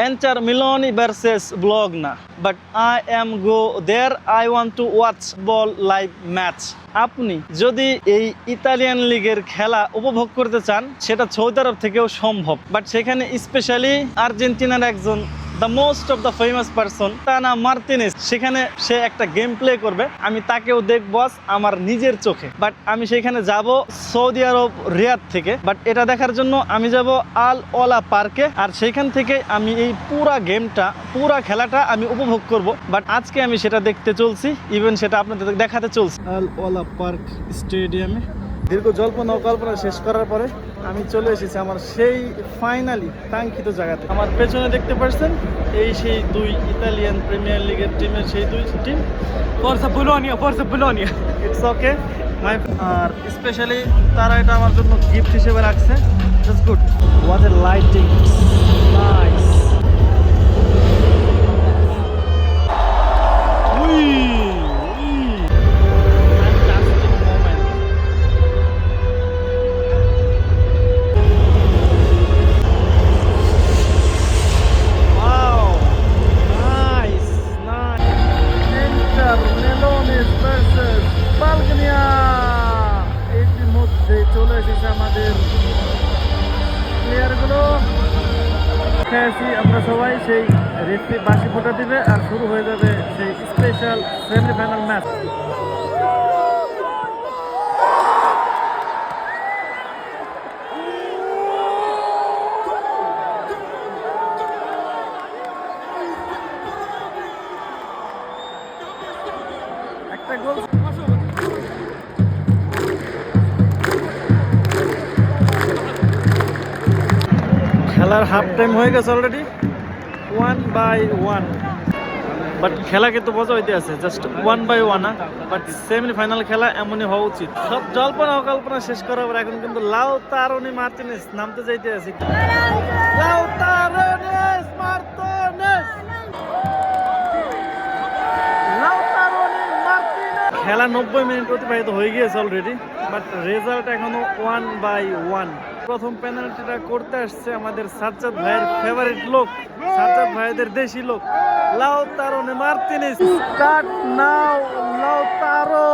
Enter Miloni versus Bologna, but I am go there. I want to watch ball live match. আপনি যদি এই Italian লিগের খেলা উপভোগ করতে চান সেটা সৌদি আরব থেকেও সম্ভব, বাট সেখানে স্পেশালি আর্জেন্টিনার একজন the most of the famous person তানা মার্তিনেজ, সেখানে সে একটা গেম প্লে করবে। আমি তাকেও দেখবো আমার নিজের চোখে, বাট আমি সেখানে যাব সৌদি আরব রিয়াদ থেকে। বাট এটা দেখার জন্য আমি যাব আল ওলা পার্কে, আর সেইখান থেকে আমি এই পুরা খেলাটা আমি উপভোগ করব। বাট আজকে আমি সেটা দেখতে চলছি, ইভেন সেটা আপনাদের দেখাতে চলছি আল ওলা পার্ক স্টেডিয়ামে। দীর্ঘ জল্পনা ও কল্পনা শেষ করার পরে আমি চলে এসেছি আমার সেই ফাইনালি কাঙ্ক্ষিত জায়গাতে। আমার পেছনে দেখতে পাচ্ছেন এই সেই দুই ইতালিয়ান প্রিমিয়ার লিগের টিমের সেই দুই টিম, ফরসা বোলোনিয়া। It's okay my. আর স্পেশালি তারা এটা আমার জন্য গিফট হিসেবে রাখছে। Just good. What a lighting, nice. চলে এসেছে আমাদের প্লেয়ারগুলো। খেয়েছি আমরা সবাই, সেই রেফারি বাঁশি ফোঁটা দিবে আর শুরু হয়ে যাবে সেই স্পেশাল সেমিফাইনাল ম্যাচ। একটা গোল। খেলার হাফ টাইম হয়ে গেছে অলরেডি, 1-1, বাট খেলা কিন্তু মজা হইতে আছে। জাস্ট 1-1 না, বাট সেমিফাইনাল খেলা এমনই হওয়া উচিত। সব জল্পনা ও কল্পনা শেষ করার পর এখন কিন্তু লাউতারো মার্টিনেজ নামতে যাইতে আছে। খেলা 90 মিনিট অতিবাহিত হয়ে গিয়েছে অলরেডি, বাট রেজাল্ট এখনো 1-1। প্রথম পেনাল্টিটা করতে আসছে আমাদের সাজ্জাদ ভাইয়ের ফেভারিট লোক, সাজ্জাদ ভাইদের দেশি লোক Lautaro Martinez. Start now Lautaro.